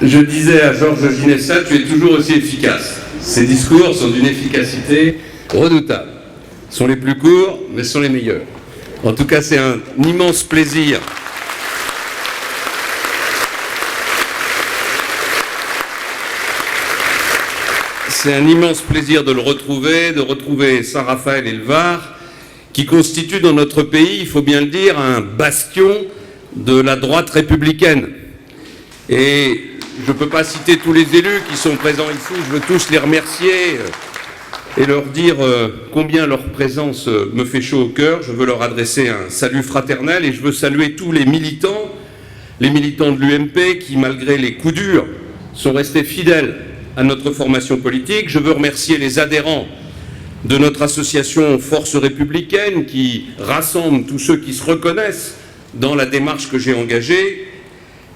Je disais à Georges Ginesta, tu es toujours aussi efficace. Ces discours sont d'une efficacité redoutable. Ils sont les plus courts, mais sont les meilleurs. En tout cas, c'est un immense plaisir. C'est un immense plaisir de le retrouver, de retrouver Saint-Raphaël et le Var, qui constituent dans notre pays, il faut bien le dire, un bastion de la droite républicaine. Et je ne peux pas citer tous les élus qui sont présents ici, je veux tous les remercier et leur dire combien leur présence me fait chaud au cœur. Je veux leur adresser un salut fraternel et je veux saluer tous les militants de l'UMP qui, malgré les coups durs, sont restés fidèles à notre formation politique. Je veux remercier les adhérents de notre association Force républicaine qui rassemble tous ceux qui se reconnaissent dans la démarche que j'ai engagée.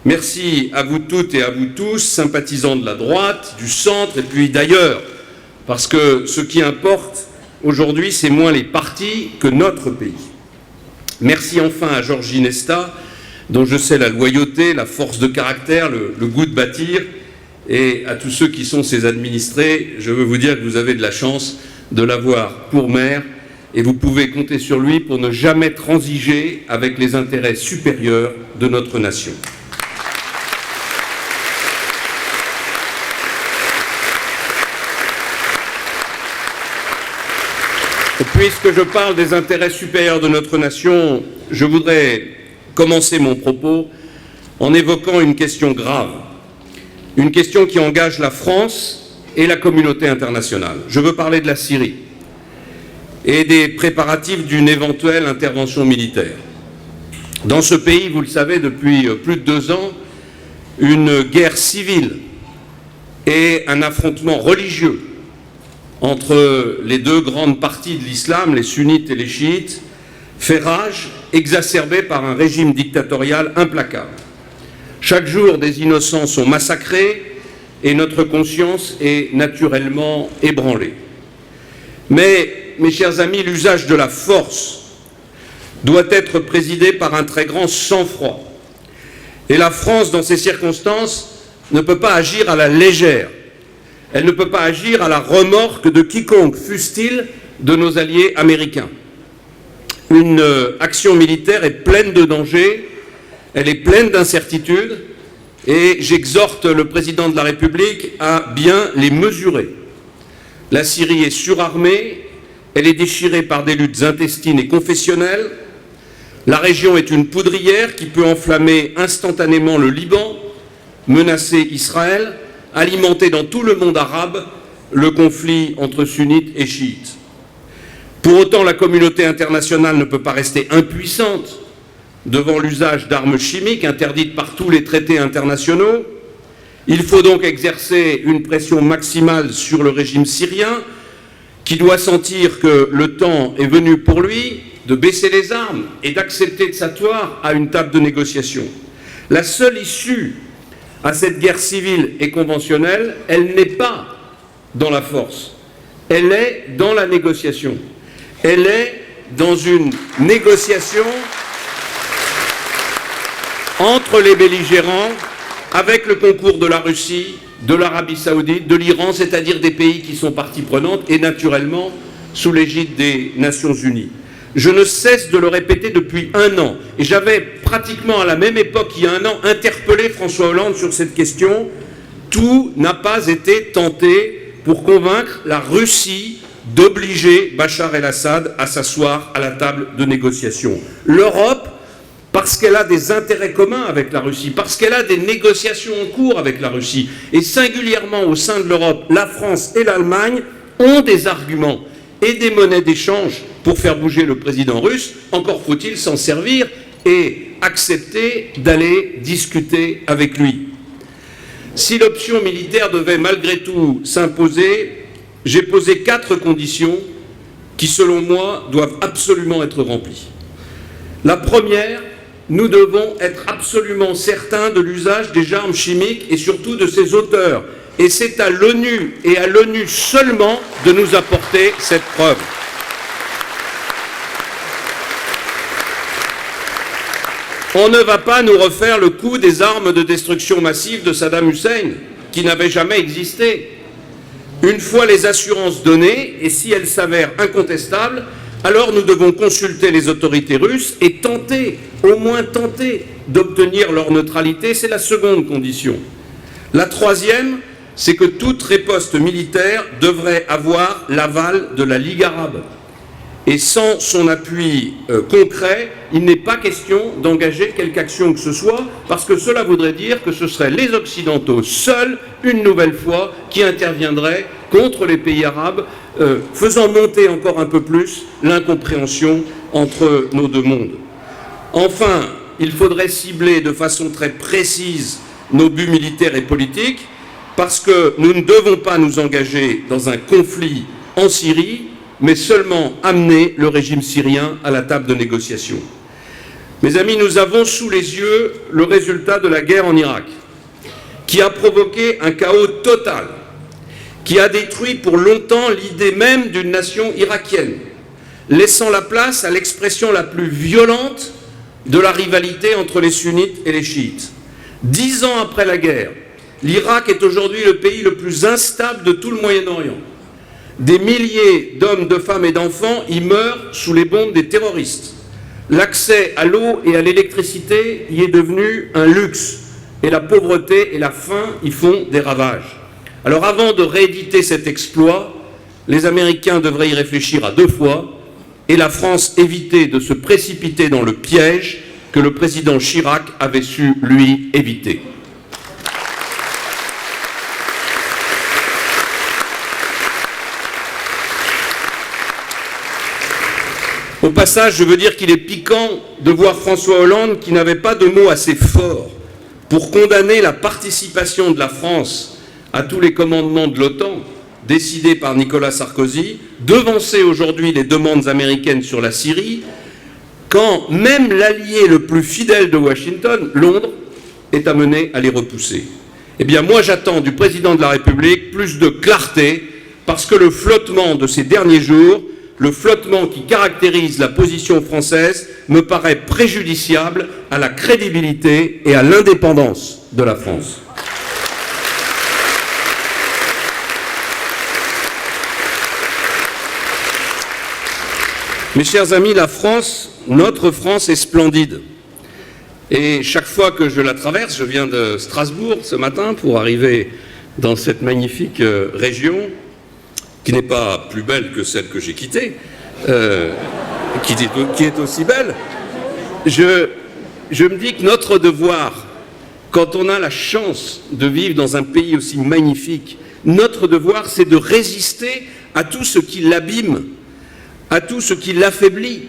Merci à vous toutes et à vous tous, sympathisants de la droite, du centre et puis d'ailleurs, parce que ce qui importe aujourd'hui, c'est moins les partis que notre pays. Merci enfin à Georges Ginesta, dont je sais la loyauté, la force de caractère, le goût de bâtir, et à tous ceux qui sont ses administrés. Je veux vous dire que vous avez de la chance de l'avoir pour maire, et vous pouvez compter sur lui pour ne jamais transiger avec les intérêts supérieurs de notre nation. Et puisque je parle des intérêts supérieurs de notre nation, je voudrais commencer mon propos en évoquant une question grave, une question qui engage la France et la communauté internationale. Je veux parler de la Syrie et des préparatifs d'une éventuelle intervention militaire. Dans ce pays, vous le savez, depuis plus de 2 ans, une guerre civile et un affrontement religieux entre les 2 grandes parties de l'islam, les sunnites et les chiites, fait rage, exacerbé par un régime dictatorial implacable. Chaque jour, des innocents sont massacrés et notre conscience est naturellement ébranlée. Mais, mes chers amis, l'usage de la force doit être présidé par un très grand sang-froid. Et la France, dans ces circonstances, ne peut pas agir à la légère. Elle ne peut pas agir à la remorque de quiconque, fût-il de nos alliés américains. Une action militaire est pleine de dangers, elle est pleine d'incertitudes, et j'exhorte le président de la République à bien les mesurer. La Syrie est surarmée, elle est déchirée par des luttes intestines et confessionnelles. La région est une poudrière qui peut enflammer instantanément le Liban, menacer Israël, alimenter dans tout le monde arabe le conflit entre sunnites et chiites. Pour autant, la communauté internationale ne peut pas rester impuissante devant l'usage d'armes chimiques interdites par tous les traités internationaux. Il faut donc exercer une pression maximale sur le régime syrien qui doit sentir que le temps est venu pour lui de baisser les armes et d'accepter de s'asseoir à une table de négociation. La seule issue à cette guerre civile et conventionnelle, elle n'est pas dans la force, elle est dans la négociation. Elle est dans une négociation entre les belligérants avec le concours de la Russie, de l'Arabie Saoudite, de l'Iran, c'est-à-dire des pays qui sont partie prenante et naturellement sous l'égide des Nations Unies. Je ne cesse de le répéter depuis 1 an. Et j'avais pratiquement à la même époque, il y a 1 an, interpellé François Hollande sur cette question. Tout n'a pas été tenté pour convaincre la Russie d'obliger Bachar el-Assad à s'asseoir à la table de négociation. L'Europe, parce qu'elle a des intérêts communs avec la Russie, parce qu'elle a des négociations en cours avec la Russie, et singulièrement au sein de l'Europe, la France et l'Allemagne ont des arguments et des monnaies d'échange pour faire bouger le président russe. Encore faut-il s'en servir et accepter d'aller discuter avec lui. Si l'option militaire devait malgré tout s'imposer, j'ai posé 4 conditions qui, selon moi, doivent absolument être remplies. La première, nous devons être absolument certains de l'usage des armes chimiques et surtout de ses auteurs. Et c'est à l'ONU et à l'ONU seulement de nous apporter cette preuve. On ne va pas nous refaire le coup des armes de destruction massive de Saddam Hussein, qui n'avaient jamais existé. Une fois les assurances données, et si elles s'avèrent incontestables, alors nous devons consulter les autorités russes et tenter, au moins tenter, d'obtenir leur neutralité. C'est la seconde condition. La troisième, c'est que toute riposte militaire devrait avoir l'aval de la Ligue arabe. Et sans son appui concret, il n'est pas question d'engager quelque action que ce soit, parce que cela voudrait dire que ce seraient les Occidentaux seuls, une nouvelle fois, qui interviendraient contre les pays arabes, faisant monter encore un peu plus l'incompréhension entre nos deux mondes. Enfin, il faudrait cibler de façon très précise nos buts militaires et politiques, parce que nous ne devons pas nous engager dans un conflit en Syrie, mais seulement amener le régime syrien à la table de négociation. Mes amis, nous avons sous les yeux le résultat de la guerre en Irak, qui a provoqué un chaos total, qui a détruit pour longtemps l'idée même d'une nation irakienne, laissant la place à l'expression la plus violente de la rivalité entre les sunnites et les chiites. 10 ans après la guerre, l'Irak est aujourd'hui le pays le plus instable de tout le Moyen-Orient. Des milliers d'hommes, de femmes et d'enfants y meurent sous les bombes des terroristes. L'accès à l'eau et à l'électricité y est devenu un luxe. Et la pauvreté et la faim y font des ravages. Alors avant de rééditer cet exploit, les Américains devraient y réfléchir à 2 fois et la France éviter de se précipiter dans le piège que le président Chirac avait su, lui, éviter. Au passage, je veux dire qu'il est piquant de voir François Hollande, qui n'avait pas de mots assez forts pour condamner la participation de la France à tous les commandements de l'OTAN, décidés par Nicolas Sarkozy, devancer aujourd'hui les demandes américaines sur la Syrie, quand même l'allié le plus fidèle de Washington, Londres, est amené à les repousser. Eh bien, moi, j'attends du président de la République plus de clarté, parce que le flottement de ces derniers jours, le flottement qui caractérise la position française, me paraît préjudiciable à la crédibilité et à l'indépendance de la France. Mes chers amis, la France, notre France est splendide. Et chaque fois que je la traverse, je viens de Strasbourg ce matin pour arriver dans cette magnifique région, qui n'est pas plus belle que celle que j'ai quittée, qui est aussi belle, je me dis que notre devoir, quand on a la chance de vivre dans un pays aussi magnifique, notre devoir, c'est de résister à tout ce qui l'abîme, à tout ce qui l'affaiblit,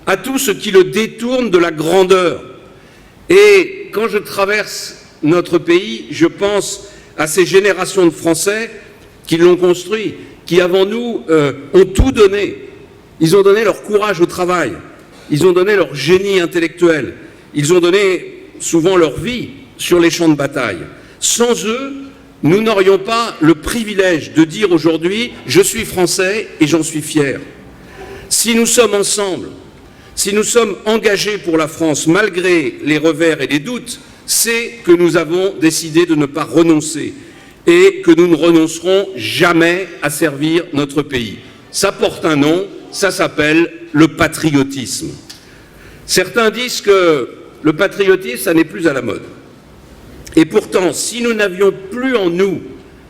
à tout ce qui le détourne de la grandeur. Et quand je traverse notre pays, je pense à ces générations de Français qui l'ont construit, qui avant nous ont tout donné. Ils ont donné leur courage au travail, ils ont donné leur génie intellectuel, ils ont donné souvent leur vie sur les champs de bataille. Sans eux, nous n'aurions pas le privilège de dire aujourd'hui « je suis français et j'en suis fier ». Si nous sommes ensemble, si nous sommes engagés pour la France malgré les revers et les doutes, c'est que nous avons décidé de ne pas renoncer et que nous ne renoncerons jamais à servir notre pays. Ça porte un nom, ça s'appelle le patriotisme. Certains disent que le patriotisme, ça n'est plus à la mode. Et pourtant, si nous n'avions plus en nous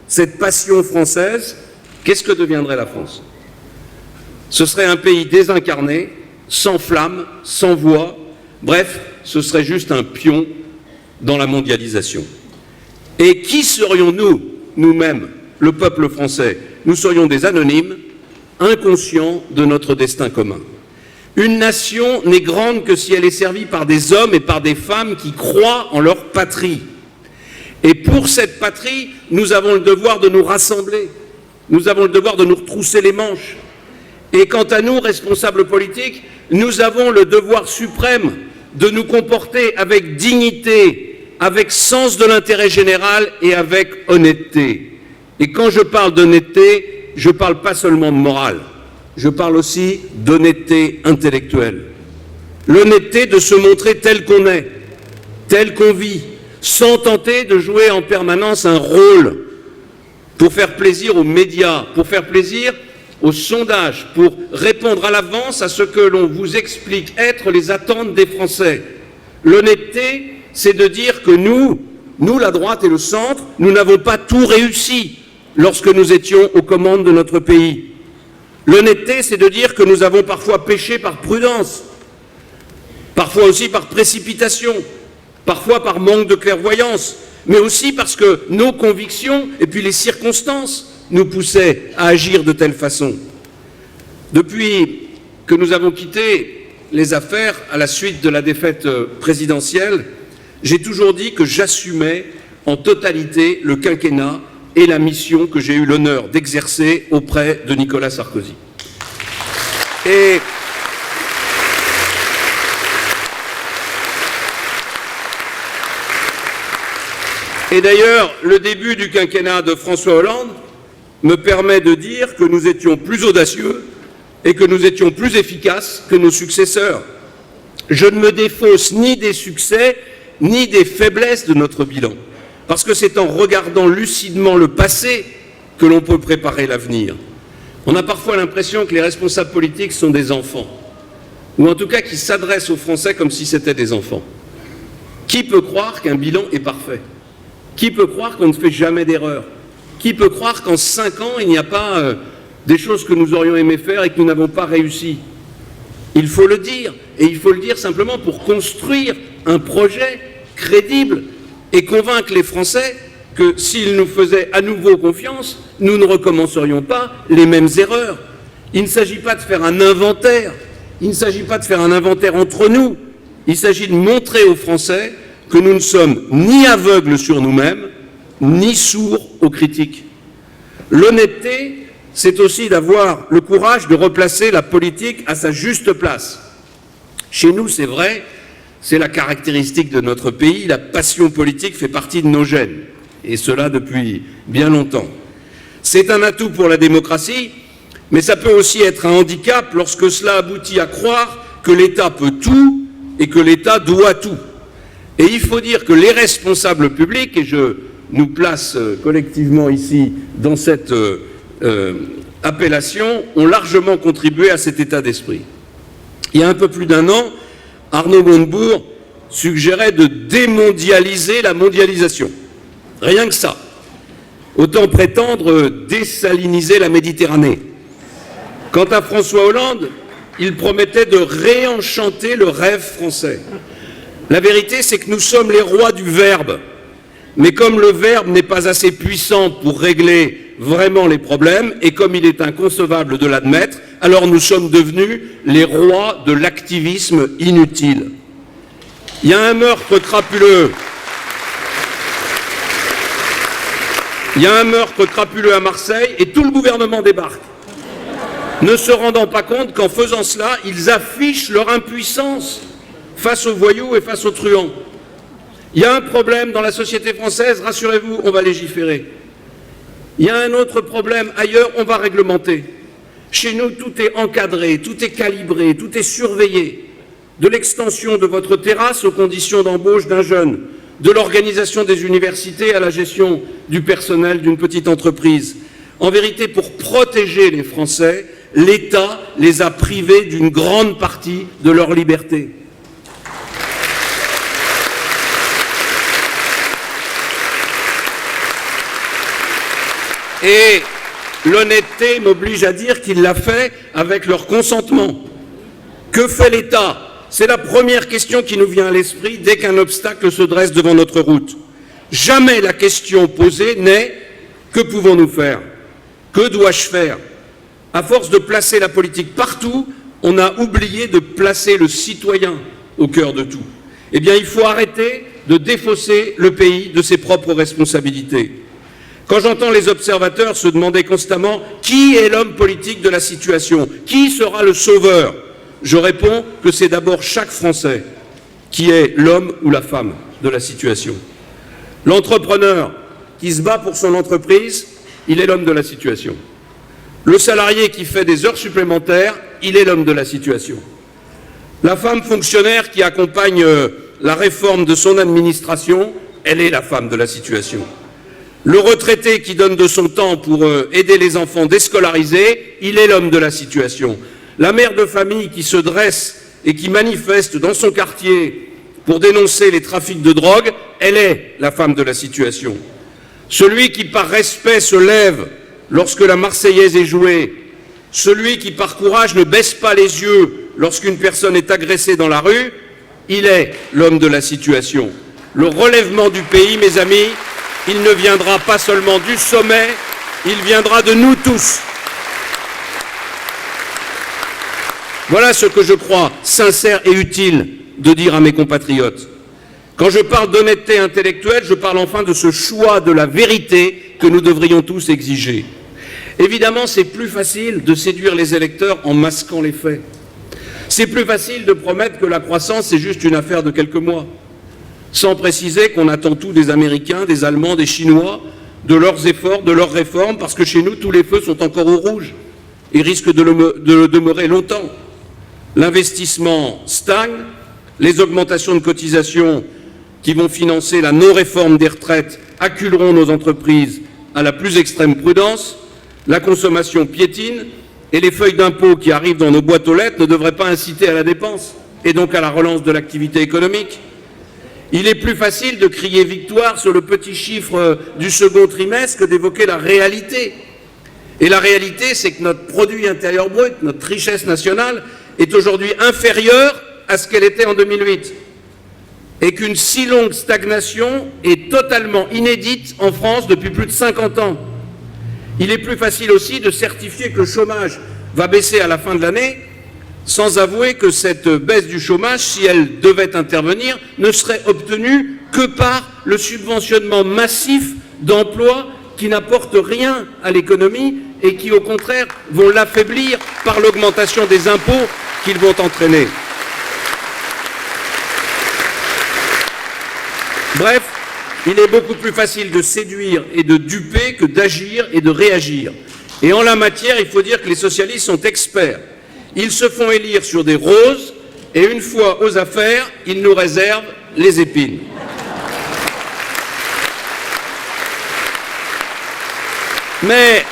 cette passion française, qu'est-ce que deviendrait la France? Ce serait un pays désincarné, sans flamme, sans voix, bref, ce serait juste un pion dans la mondialisation. Et qui serions-nous, nous-mêmes, le peuple français? Nous serions des anonymes, inconscients de notre destin commun. Une nation n'est grande que si elle est servie par des hommes et par des femmes qui croient en leur patrie. Et pour cette patrie, nous avons le devoir de nous rassembler, nous avons le devoir de nous retrousser les manches. Et quant à nous, responsables politiques, nous avons le devoir suprême de nous comporter avec dignité, avec sens de l'intérêt général et avec honnêteté. Et quand je parle d'honnêteté, je ne parle pas seulement de morale, je parle aussi d'honnêteté intellectuelle. L'honnêteté de se montrer tel qu'on est, tel qu'on vit, sans tenter de jouer en permanence un rôle pour faire plaisir aux médias, pour faire plaisir aux sondages, pour répondre à l'avance à ce que l'on vous explique être les attentes des Français. L'honnêteté, c'est de dire que nous, la droite et le centre, nous n'avons pas tout réussi lorsque nous étions aux commandes de notre pays. L'honnêteté, c'est de dire que nous avons parfois péché par prudence, parfois aussi par précipitation, parfois par manque de clairvoyance, mais aussi parce que nos convictions et puis les circonstances nous poussaient à agir de telle façon. Depuis que nous avons quitté les affaires à la suite de la défaite présidentielle, j'ai toujours dit que j'assumais en totalité le quinquennat et la mission que j'ai eu l'honneur d'exercer auprès de Nicolas Sarkozy. Et d'ailleurs, le début du quinquennat de François Hollande me permet de dire que nous étions plus audacieux et que nous étions plus efficaces que nos successeurs. Je ne me défausse ni des succès ni des faiblesses de notre bilan, parce que c'est en regardant lucidement le passé que l'on peut préparer l'avenir. On a parfois l'impression que les responsables politiques sont des enfants, ou en tout cas qu'ils s'adressent aux Français comme si c'était des enfants. Qui peut croire qu'un bilan est parfait? Qui peut croire qu'on ne fait jamais d'erreur? Qui peut croire qu'en 5 ans, il n'y a pas des choses que nous aurions aimé faire et que nous n'avons pas réussi? Il faut le dire, et il faut le dire simplement pour construire un projet crédible et convaincre les Français que s'ils nous faisaient à nouveau confiance, nous ne recommencerions pas les mêmes erreurs. Il ne s'agit pas de faire un inventaire, il ne s'agit pas de faire un inventaire entre nous, il s'agit de montrer aux Français que nous ne sommes ni aveugles sur nous-mêmes, ni sourds aux critiques. L'honnêteté, c'est aussi d'avoir le courage de replacer la politique à sa juste place. Chez nous, c'est vrai, c'est la caractéristique de notre pays, la passion politique fait partie de nos gènes, et cela depuis bien longtemps. C'est un atout pour la démocratie, mais ça peut aussi être un handicap lorsque cela aboutit à croire que l'État peut tout et que l'État doit tout. Et il faut dire que les responsables publics, et je nous place collectivement ici dans cette appellation, ont largement contribué à cet état d'esprit. Il y a un peu plus d'1 an, Arnaud Montebourg suggérait de démondialiser la mondialisation. Rien que ça. Autant prétendre désaliniser la Méditerranée. Quant à François Hollande, il promettait de réenchanter le rêve français. La vérité, c'est que nous sommes les rois du verbe. Mais comme le verbe n'est pas assez puissant pour régler vraiment les problèmes, et comme il est inconcevable de l'admettre, alors nous sommes devenus les rois de l'activisme inutile. Il y a un meurtre crapuleux. Il y a un meurtre crapuleux à Marseille et tout le gouvernement débarque, ne se rendant pas compte qu'en faisant cela, ils affichent leur impuissance face aux voyous et face aux truands. Il y a un problème dans la société française, rassurez-vous, on va légiférer. Il y a un autre problème ailleurs, on va réglementer. Chez nous, tout est encadré, tout est calibré, tout est surveillé. De l'extension de votre terrasse aux conditions d'embauche d'un jeune, de l'organisation des universités à la gestion du personnel d'une petite entreprise. En vérité, pour protéger les Français, l'État les a privés d'une grande partie de leur liberté. Et l'honnêteté m'oblige à dire qu'il l'a fait avec leur consentement. Que fait l'État? C'est la première question qui nous vient à l'esprit dès qu'un obstacle se dresse devant notre route. Jamais la question posée n'est « que pouvons-nous faire? Que dois-je faire ?» À force de placer la politique partout, on a oublié de placer le citoyen au cœur de tout. Eh bien, il faut arrêter de défausser le pays de ses propres responsabilités. Quand j'entends les observateurs se demander constamment qui est l'homme politique de la situation, qui sera le sauveur, je réponds que c'est d'abord chaque Français qui est l'homme ou la femme de la situation. L'entrepreneur qui se bat pour son entreprise, il est l'homme de la situation. Le salarié qui fait des heures supplémentaires, il est l'homme de la situation. La femme fonctionnaire qui accompagne la réforme de son administration, elle est la femme de la situation. Le retraité qui donne de son temps pour aider les enfants déscolarisés, il est l'homme de la situation. La mère de famille qui se dresse et qui manifeste dans son quartier pour dénoncer les trafics de drogue, elle est la femme de la situation. Celui qui par respect se lève lorsque la Marseillaise est jouée, celui qui par courage ne baisse pas les yeux lorsqu'une personne est agressée dans la rue, il est l'homme de la situation. Le relèvement du pays, mes amis, il ne viendra pas seulement du sommet, il viendra de nous tous. Voilà ce que je crois sincère et utile de dire à mes compatriotes. Quand je parle d'honnêteté intellectuelle, je parle enfin de ce choix de la vérité que nous devrions tous exiger. Évidemment, c'est plus facile de séduire les électeurs en masquant les faits. C'est plus facile de promettre que la croissance est juste une affaire de quelques mois, sans préciser qu'on attend tout des Américains, des Allemands, des Chinois, de leurs efforts, de leurs réformes, parce que chez nous, tous les feux sont encore au rouge et risquent de le demeurer longtemps. L'investissement stagne, les augmentations de cotisations qui vont financer la non-réforme des retraites acculeront nos entreprises à la plus extrême prudence, la consommation piétine et les feuilles d'impôts qui arrivent dans nos boîtes aux lettres ne devraient pas inciter à la dépense et donc à la relance de l'activité économique. Il est plus facile de crier victoire sur le petit chiffre du second trimestre que d'évoquer la réalité. Et la réalité, c'est que notre produit intérieur brut, notre richesse nationale, est aujourd'hui inférieure à ce qu'elle était en 2008. Et qu'une si longue stagnation est totalement inédite en France depuis plus de 50 ans. Il est plus facile aussi de certifier que le chômage va baisser à la fin de l'année, sans avouer que cette baisse du chômage, si elle devait intervenir, ne serait obtenue que par le subventionnement massif d'emplois qui n'apportent rien à l'économie et qui, au contraire, vont l'affaiblir par l'augmentation des impôts qu'ils vont entraîner. Bref, il est beaucoup plus facile de séduire et de duper que d'agir et de réagir. Et en la matière, il faut dire que les socialistes sont experts. Ils se font élire sur des roses et une fois aux affaires, ils nous réservent les épines. Mais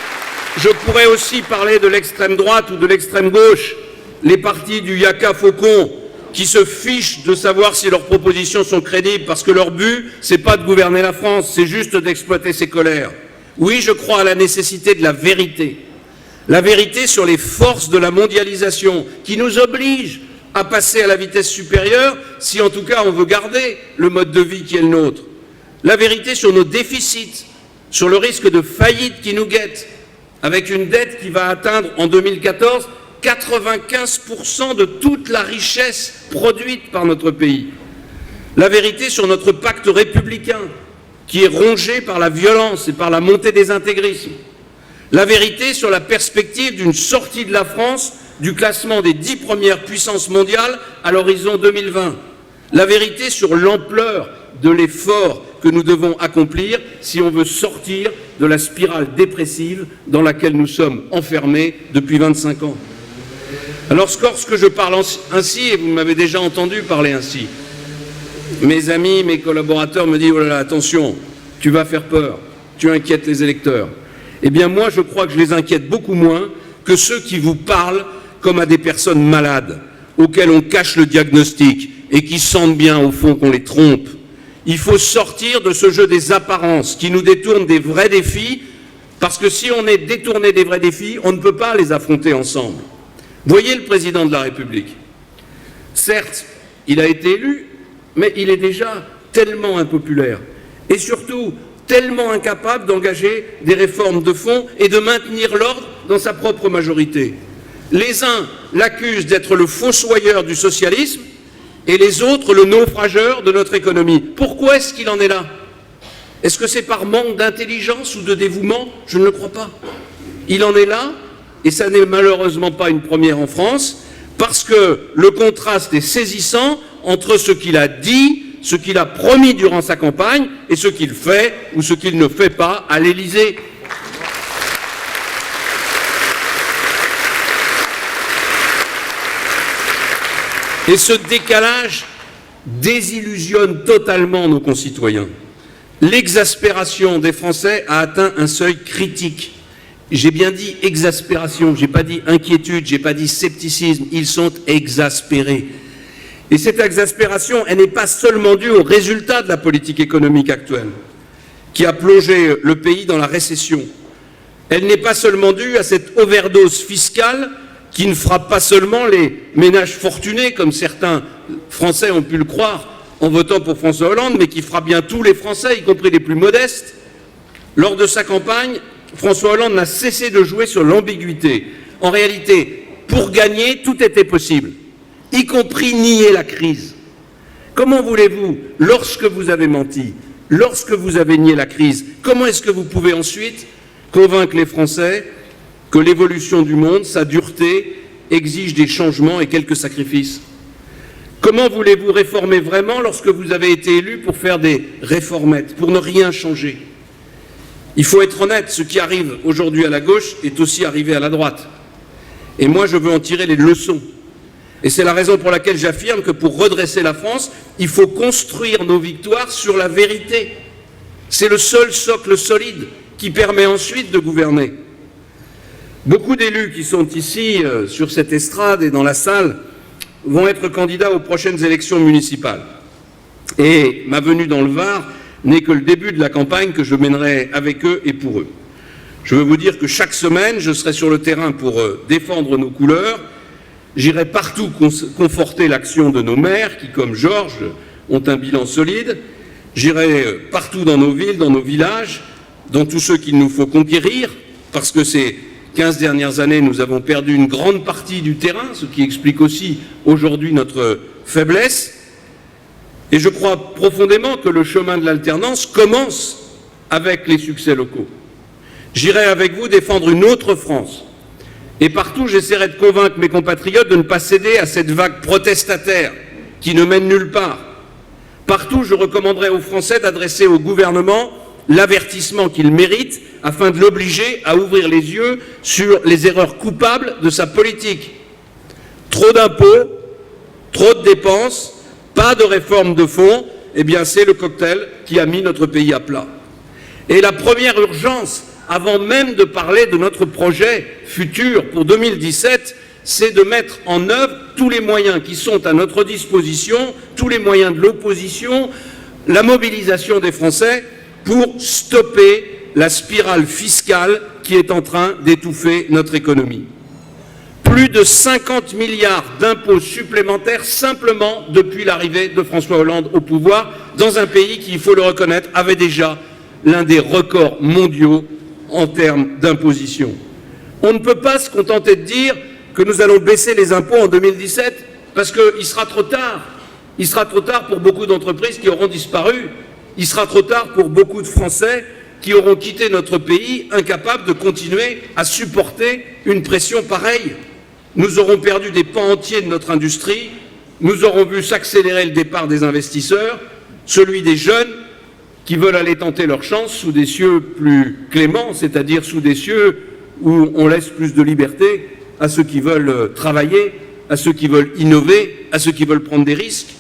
je pourrais aussi parler de l'extrême droite ou de l'extrême gauche, les partis du Yaka Faucon, qui se fichent de savoir si leurs propositions sont crédibles parce que leur but, c'est pas de gouverner la France, c'est juste d'exploiter ses colères. Oui, je crois à la nécessité de la vérité. La vérité sur les forces de la mondialisation qui nous obligent à passer à la vitesse supérieure si en tout cas on veut garder le mode de vie qui est le nôtre. La vérité sur nos déficits, sur le risque de faillite qui nous guette, avec une dette qui va atteindre en 2014 95% de toute la richesse produite par notre pays. La vérité sur notre pacte républicain, qui est rongé par la violence et par la montée des intégrismes. La vérité sur la perspective d'une sortie de la France du classement des 10 premières puissances mondiales à l'horizon 2020. La vérité sur l'ampleur de l'effort que nous devons accomplir si on veut sortir de la spirale dépressive dans laquelle nous sommes enfermés depuis 25 ans. Alors, lorsque je parle ainsi, et vous m'avez déjà entendu parler ainsi, mes amis, mes collaborateurs me disent « Oh là là, attention, tu vas faire peur, tu inquiètes les électeurs ». Eh bien moi, je crois que je les inquiète beaucoup moins que ceux qui vous parlent comme à des personnes malades, auxquelles on cache le diagnostic et qui sentent bien au fond qu'on les trompe. Il faut sortir de ce jeu des apparences qui nous détourne des vrais défis, parce que si on est détourné des vrais défis, on ne peut pas les affronter ensemble. Voyez le président de la République. Certes, il a été élu, mais il est déjà tellement impopulaire et surtout tellement incapable d'engager des réformes de fond et de maintenir l'ordre dans sa propre majorité. Les uns l'accusent d'être le fossoyeur du socialisme et les autres le naufrageur de notre économie. Pourquoi est-ce qu'il en est là? Est-ce que c'est par manque d'intelligence ou de dévouement? Je ne le crois pas. Il en est là, et ça n'est malheureusement pas une première en France, parce que le contraste est saisissant entre ce qu'il a dit, ce qu'il a promis durant sa campagne, et ce qu'il fait ou ce qu'il ne fait pas à l'Élysée. Et ce décalage désillusionne totalement nos concitoyens. L'exaspération des Français a atteint un seuil critique. J'ai bien dit exaspération, je n'ai pas dit inquiétude, je n'ai pas dit scepticisme, ils sont exaspérés. Et cette exaspération, elle n'est pas seulement due aux résultats de la politique économique actuelle, qui a plongé le pays dans la récession. Elle n'est pas seulement due à cette overdose fiscale qui ne frappe pas seulement les ménages fortunés, comme certains Français ont pu le croire en votant pour François Hollande, mais qui frappe bien tous les Français, y compris les plus modestes. Lors de sa campagne, François Hollande n'a cessé de jouer sur l'ambiguïté. En réalité, pour gagner, tout était possible, y compris nier la crise. Comment voulez-vous, lorsque vous avez menti, lorsque vous avez nié la crise, comment est-ce que vous pouvez ensuite convaincre les Français que l'évolution du monde, sa dureté, exige des changements et quelques sacrifices? Comment voulez-vous réformer vraiment lorsque vous avez été élu pour faire des réformettes, pour ne rien changer? Il faut être honnête, ce qui arrive aujourd'hui à la gauche est aussi arrivé à la droite. Et moi, je veux en tirer les leçons. Et c'est la raison pour laquelle j'affirme que pour redresser la France, il faut construire nos victoires sur la vérité. C'est le seul socle solide qui permet ensuite de gouverner. Beaucoup d'élus qui sont ici, sur cette estrade et dans la salle, vont être candidats aux prochaines élections municipales. Et ma venue dans le Var n'est que le début de la campagne que je mènerai avec eux et pour eux. Je veux vous dire que chaque semaine, je serai sur le terrain pour défendre nos couleurs. J'irai partout conforter l'action de nos maires qui, comme Georges, ont un bilan solide. J'irai partout dans nos villes, dans nos villages, dans tous ceux qu'il nous faut conquérir, parce que ces 15 dernières années, nous avons perdu une grande partie du terrain, ce qui explique aussi aujourd'hui notre faiblesse. Et je crois profondément que le chemin de l'alternance commence avec les succès locaux. J'irai avec vous défendre une autre France. Et partout, j'essaierai de convaincre mes compatriotes de ne pas céder à cette vague protestataire qui ne mène nulle part. Partout, je recommanderai aux Français d'adresser au gouvernement l'avertissement qu'il mérite afin de l'obliger à ouvrir les yeux sur les erreurs coupables de sa politique. Trop d'impôts, trop de dépenses, pas de réforme de fond, eh bien c'est le cocktail qui a mis notre pays à plat. Et la première urgence, avant même de parler de notre projet futur pour 2017, c'est de mettre en œuvre tous les moyens qui sont à notre disposition, tous les moyens de l'opposition, la mobilisation des Français pour stopper la spirale fiscale qui est en train d'étouffer notre économie. Plus de 50 milliards d'impôts supplémentaires simplement depuis l'arrivée de François Hollande au pouvoir, dans un pays qui, il faut le reconnaître, avait déjà l'un des records mondiaux en termes d'imposition. On ne peut pas se contenter de dire que nous allons baisser les impôts en 2017 parce qu'il sera trop tard. Il sera trop tard pour beaucoup d'entreprises qui auront disparu. Il sera trop tard pour beaucoup de Français qui auront quitté notre pays, incapables de continuer à supporter une pression pareille. Nous aurons perdu des pans entiers de notre industrie, nous aurons vu s'accélérer le départ des investisseurs, celui des jeunes qui veulent aller tenter leur chance sous des cieux plus cléments, c'est-à-dire sous des cieux où on laisse plus de liberté à ceux qui veulent travailler, à ceux qui veulent innover, à ceux qui veulent prendre des risques.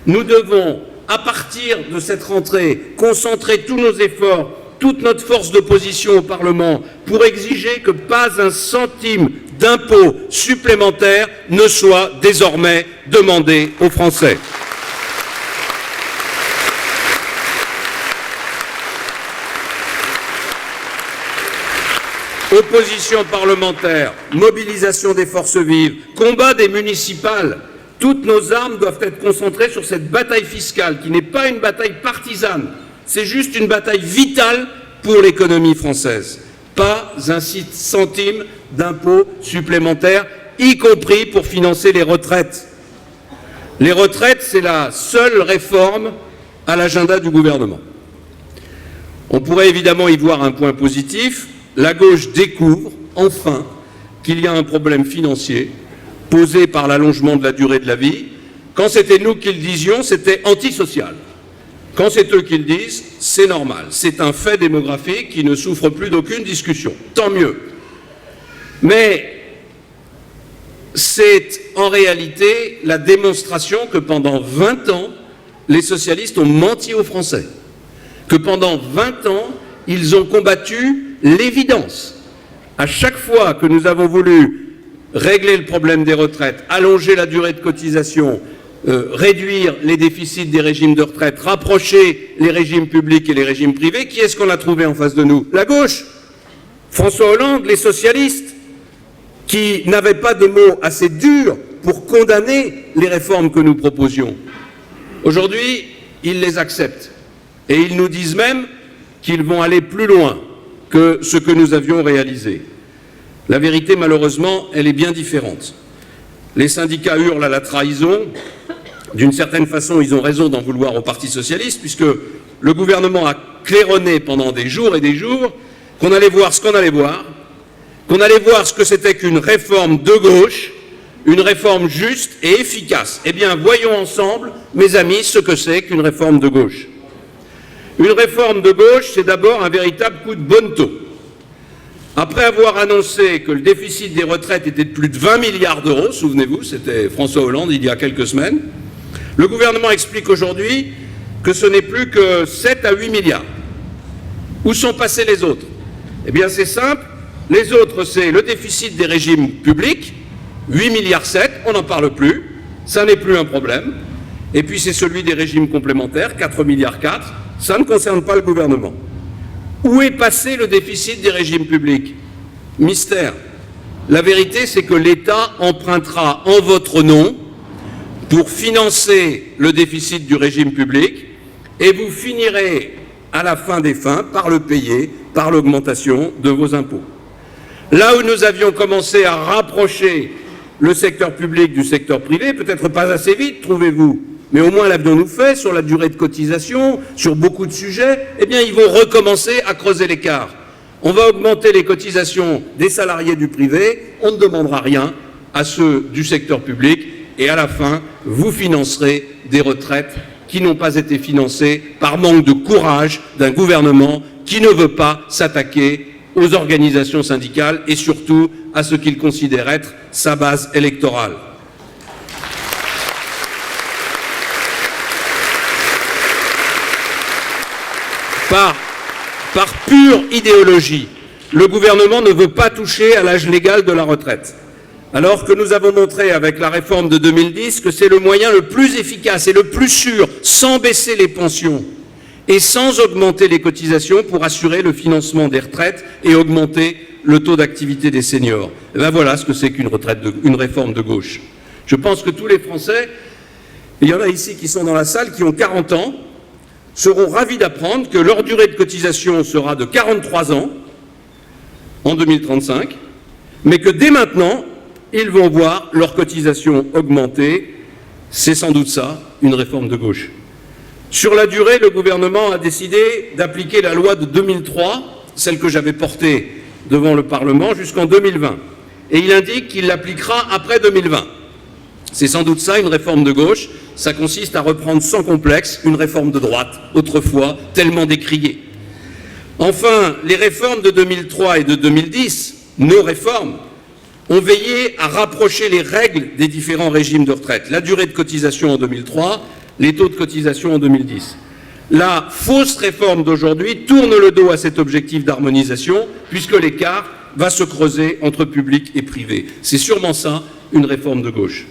Nous devons, à partir de cette rentrée, concentrer tous nos efforts, toute notre force d'opposition au Parlement pour exiger que pas un centime d'impôt supplémentaire ne soit désormais demandé aux Français. Opposition parlementaire, mobilisation des forces vives, combat des municipales, toutes nos armes doivent être concentrées sur cette bataille fiscale qui n'est pas une bataille partisane, c'est juste une bataille vitale pour l'économie française. Pas un centime d'impôts supplémentaires, y compris pour financer les retraites. Les retraites, c'est la seule réforme à l'agenda du gouvernement. On pourrait évidemment y voir un point positif. La gauche découvre, enfin, qu'il y a un problème financier posé par l'allongement de la durée de la vie. Quand c'était nous qui le disions, c'était antisocial. Quand c'est eux qui le disent, c'est normal. C'est un fait démographique qui ne souffre plus d'aucune discussion. Tant mieux. Mais c'est en réalité la démonstration que pendant 20 ans, les socialistes ont menti aux Français, que pendant 20 ans, ils ont combattu l'évidence. À chaque fois que nous avons voulu régler le problème des retraites, allonger la durée de cotisation, réduire les déficits des régimes de retraite, rapprocher les régimes publics et les régimes privés, qui est-ce qu'on a trouvé en face de nous? La gauche, François Hollande, les socialistes, qui n'avaient pas de mots assez durs pour condamner les réformes que nous proposions. Aujourd'hui, ils les acceptent et ils nous disent même qu'ils vont aller plus loin que ce que nous avions réalisé. La vérité, malheureusement, elle est bien différente. Les syndicats hurlent à la trahison. D'une certaine façon, ils ont raison d'en vouloir au Parti socialiste, puisque le gouvernement a claironné pendant des jours et des jours qu'on allait voir ce qu'on allait voir, qu'on allait voir ce que c'était qu'une réforme de gauche, une réforme juste et efficace. Eh bien, voyons ensemble, mes amis, ce que c'est qu'une réforme de gauche. Une réforme de gauche, c'est d'abord un véritable coup de bonneteau. Après avoir annoncé que le déficit des retraites était de plus de 20 milliards d'euros, souvenez-vous, c'était François Hollande il y a quelques semaines, le gouvernement explique aujourd'hui que ce n'est plus que 7 à 8 milliards. Où sont passés les autres? Eh bien, c'est simple. Les autres, c'est le déficit des régimes publics, 8 milliards 7, on n'en parle plus, ça n'est plus un problème. Et puis c'est celui des régimes complémentaires, 4 milliards 4, ça ne concerne pas le gouvernement. Où est passé le déficit des régimes publics? Mystère. La vérité, c'est que l'État empruntera en votre nom pour financer le déficit du régime public et vous finirez à la fin des fins par le payer par l'augmentation de vos impôts. Là où nous avions commencé à rapprocher le secteur public du secteur privé, peut-être pas assez vite, trouvez-vous, mais au moins l'avions-nous fait sur la durée de cotisation, sur beaucoup de sujets, eh bien ils vont recommencer à creuser l'écart. On va augmenter les cotisations des salariés du privé, on ne demandera rien à ceux du secteur public, et à la fin, vous financerez des retraites qui n'ont pas été financées par manque de courage d'un gouvernement qui ne veut pas s'attaquer aux organisations syndicales et surtout à ce qu'il considère être sa base électorale. Par pure idéologie, le gouvernement ne veut pas toucher à l'âge légal de la retraite. Alors que nous avons montré avec la réforme de 2010 que c'est le moyen le plus efficace et le plus sûr, sans baisser les pensions et sans augmenter les cotisations pour assurer le financement des retraites et augmenter le taux d'activité des seniors. Et bien voilà ce que c'est qu'une réforme de gauche. Je pense que tous les Français, il y en a ici qui sont dans la salle, qui ont 40 ans, seront ravis d'apprendre que leur durée de cotisation sera de 43 ans en 2035, mais que dès maintenant, ils vont voir leur cotisation augmenter. C'est sans doute ça, une réforme de gauche. Sur la durée, le gouvernement a décidé d'appliquer la loi de 2003, celle que j'avais portée devant le Parlement, jusqu'en 2020. Et il indique qu'il l'appliquera après 2020. C'est sans doute ça, une réforme de gauche. Ça consiste à reprendre sans complexe une réforme de droite, autrefois tellement décriée. Enfin, les réformes de 2003 et de 2010, nos réformes, ont veillé à rapprocher les règles des différents régimes de retraite. La durée de cotisation en 2003, les taux de cotisation en 2010. La fausse réforme d'aujourd'hui tourne le dos à cet objectif d'harmonisation, puisque l'écart va se creuser entre public et privé. C'est sûrement ça, une réforme de gauche.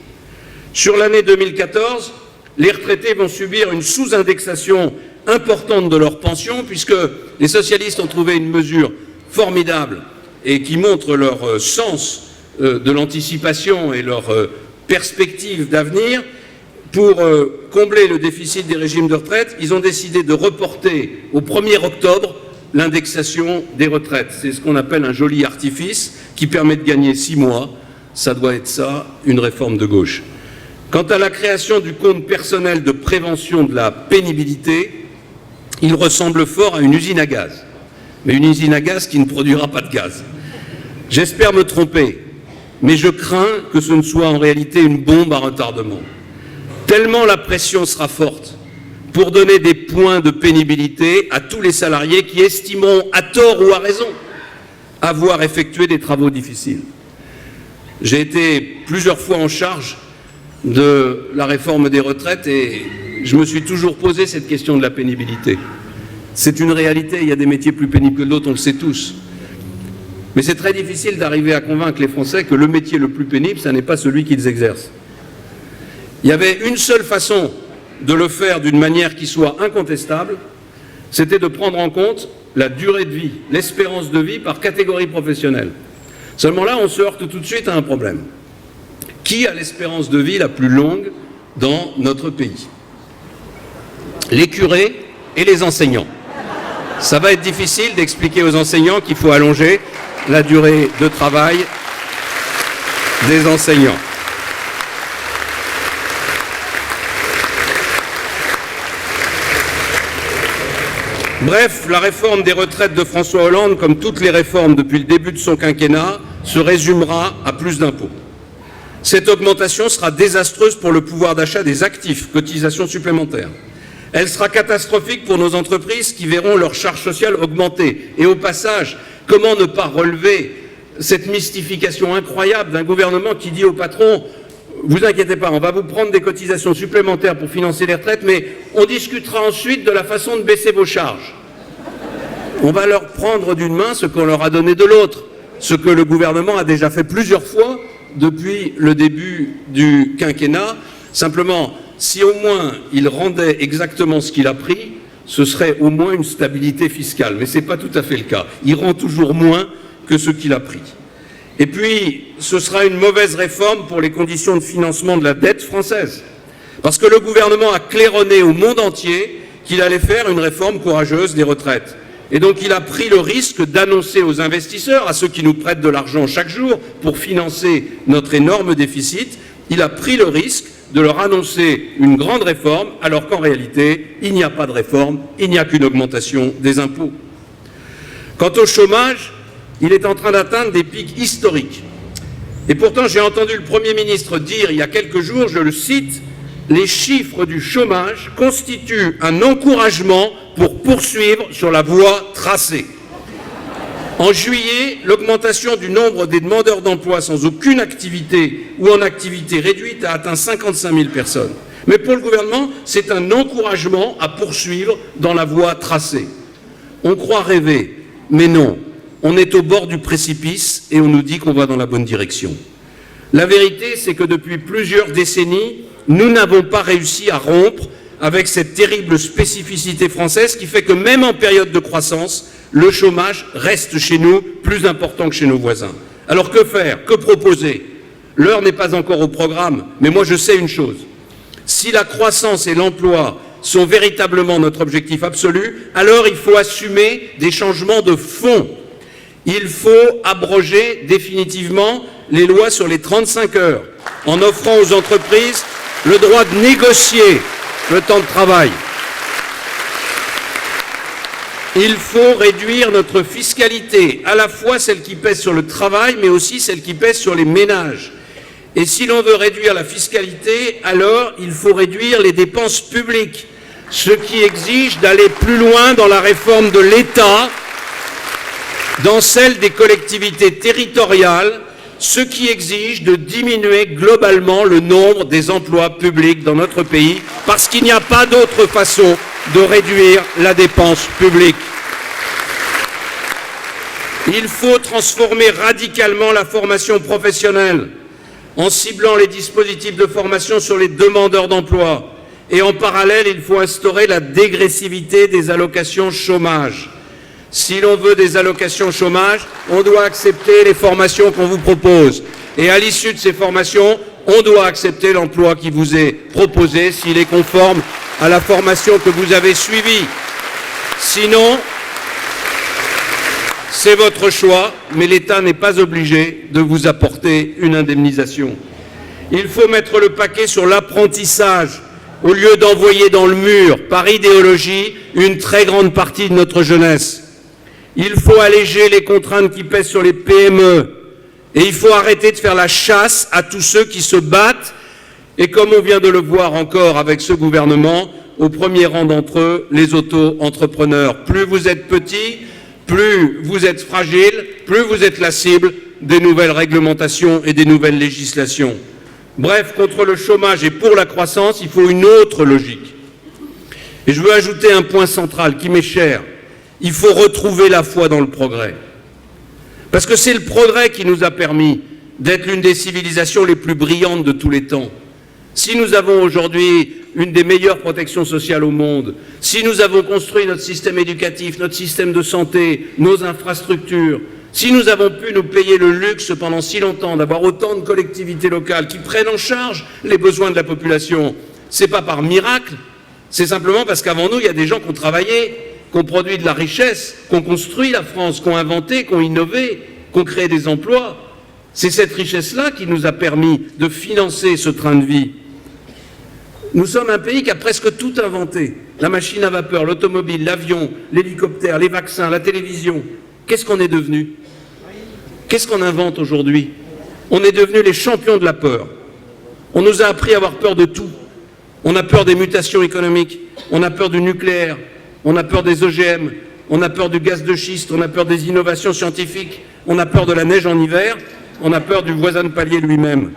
Sur l'année 2014, les retraités vont subir une sous-indexation importante de leurs pensions, puisque les socialistes ont trouvé une mesure formidable et qui montre leur sens de l'anticipation et leur perspective d'avenir. Pour combler le déficit des régimes de retraite, ils ont décidé de reporter au 1er octobre l'indexation des retraites. C'est ce qu'on appelle un joli artifice qui permet de gagner 6 mois. Ça doit être ça, une réforme de gauche. Quant à la création du compte personnel de prévention de la pénibilité, il ressemble fort à une usine à gaz. Mais une usine à gaz qui ne produira pas de gaz. J'espère me tromper, mais je crains que ce ne soit en réalité une bombe à retardement. Tellement la pression sera forte pour donner des points de pénibilité à tous les salariés qui estimeront, à tort ou à raison, avoir effectué des travaux difficiles. J'ai été plusieurs fois en charge de la réforme des retraites et je me suis toujours posé cette question de la pénibilité. C'est une réalité, il y a des métiers plus pénibles que d'autres, on le sait tous. Mais c'est très difficile d'arriver à convaincre les Français que le métier le plus pénible, ce n'est pas celui qu'ils exercent. Il y avait une seule façon de le faire d'une manière qui soit incontestable, c'était de prendre en compte la durée de vie, l'espérance de vie par catégorie professionnelle. Seulement là, on se heurte tout de suite à un problème. Qui a l'espérance de vie la plus longue dans notre pays? Les curés et les enseignants. Ça va être difficile d'expliquer aux enseignants qu'il faut allonger la durée de travail des enseignants. Bref, la réforme des retraites de François Hollande, comme toutes les réformes depuis le début de son quinquennat, se résumera à plus d'impôts. Cette augmentation sera désastreuse pour le pouvoir d'achat des actifs, cotisations supplémentaires. Elle sera catastrophique pour nos entreprises qui verront leur charge sociale augmenter. Et au passage, comment ne pas relever cette mystification incroyable d'un gouvernement qui dit au patron « Vous inquiétez pas, on va vous prendre des cotisations supplémentaires pour financer les retraites, mais on discutera ensuite de la façon de baisser vos charges. » On va leur prendre d'une main ce qu'on leur a donné de l'autre, ce que le gouvernement a déjà fait plusieurs fois depuis le début du quinquennat. Simplement, si au moins il rendait exactement ce qu'il a pris, ce serait au moins une stabilité fiscale. Mais ce n'est pas tout à fait le cas. Il rend toujours moins que ce qu'il a pris. Et puis, ce sera une mauvaise réforme pour les conditions de financement de la dette française. Parce que le gouvernement a claironné au monde entier qu'il allait faire une réforme courageuse des retraites. Et donc, il a pris le risque d'annoncer aux investisseurs, à ceux qui nous prêtent de l'argent chaque jour pour financer notre énorme déficit, il a pris le risque de leur annoncer une grande réforme, alors qu'en réalité, il n'y a pas de réforme, il n'y a qu'une augmentation des impôts. Quant au chômage, il est en train d'atteindre des pics historiques. Et pourtant, j'ai entendu le Premier ministre dire il y a quelques jours, je le cite, « Les chiffres du chômage constituent un encouragement pour poursuivre sur la voie tracée ». En juillet, l'augmentation du nombre des demandeurs d'emploi sans aucune activité ou en activité réduite a atteint 55 000 personnes. Mais pour le gouvernement, c'est un encouragement à poursuivre dans la voie tracée. On croit rêver, mais non. On est au bord du précipice et on nous dit qu'on va dans la bonne direction. La vérité, c'est que depuis plusieurs décennies, nous n'avons pas réussi à rompre avec cette terrible spécificité française qui fait que même en période de croissance, le chômage reste chez nous plus important que chez nos voisins. Alors que faire? Que proposer? L'heure n'est pas encore au programme, mais moi je sais une chose. Si la croissance et l'emploi sont véritablement notre objectif absolu, alors il faut assumer des changements de fond. Il faut abroger définitivement les lois sur les 35 heures, en offrant aux entreprises le droit de négocier le temps de travail. Il faut réduire notre fiscalité, à la fois celle qui pèse sur le travail, mais aussi celle qui pèse sur les ménages. Et si l'on veut réduire la fiscalité, alors il faut réduire les dépenses publiques, ce qui exige d'aller plus loin dans la réforme de l'État, dans celle des collectivités territoriales, ce qui exige de diminuer globalement le nombre des emplois publics dans notre pays, parce qu'il n'y a pas d'autre façon de réduire la dépense publique. Il faut transformer radicalement la formation professionnelle en ciblant les dispositifs de formation sur les demandeurs d'emploi. Et en parallèle, il faut instaurer la dégressivité des allocations chômage. Si l'on veut des allocations chômage, on doit accepter les formations qu'on vous propose. Et à l'issue de ces formations, on doit accepter l'emploi qui vous est proposé s'il est conforme à la formation que vous avez suivie. Sinon, c'est votre choix, mais l'État n'est pas obligé de vous apporter une indemnisation. Il faut mettre le paquet sur l'apprentissage, au lieu d'envoyer dans le mur, par idéologie, une très grande partie de notre jeunesse. Il faut alléger les contraintes qui pèsent sur les PME. Et il faut arrêter de faire la chasse à tous ceux qui se battent. Et comme on vient de le voir encore avec ce gouvernement, au premier rang d'entre eux, les auto-entrepreneurs. Plus vous êtes petits, plus vous êtes fragiles, plus vous êtes la cible, des nouvelles réglementations et des nouvelles législations. Bref, contre le chômage et pour la croissance, il faut une autre logique. Et je veux ajouter un point central qui m'est cher. Il faut retrouver la foi dans le progrès. Parce que c'est le progrès qui nous a permis d'être l'une des civilisations les plus brillantes de tous les temps. Si nous avons aujourd'hui une des meilleures protections sociales au monde, si nous avons construit notre système éducatif, notre système de santé, nos infrastructures, si nous avons pu nous payer le luxe pendant si longtemps d'avoir autant de collectivités locales qui prennent en charge les besoins de la population, ce n'est pas par miracle, c'est simplement parce qu'avant nous, il y a des gens qui ont travaillé, qui ont produit de la richesse, qui ont construit la France, qui ont inventé, qui ont innové, qui ont créé des emplois. C'est cette richesse-là qui nous a permis de financer ce train de vie. Nous sommes un pays qui a presque tout inventé. La machine à vapeur, l'automobile, l'avion, l'hélicoptère, les vaccins, la télévision. Qu'est-ce qu'on est devenu? Qu'est-ce qu'on invente aujourd'hui? On est devenus les champions de la peur. On nous a appris à avoir peur de tout. On a peur des mutations économiques, on a peur du nucléaire, on a peur des OGM, on a peur du gaz de schiste, on a peur des innovations scientifiques, on a peur de la neige en hiver, on a peur du voisin de palier lui-même.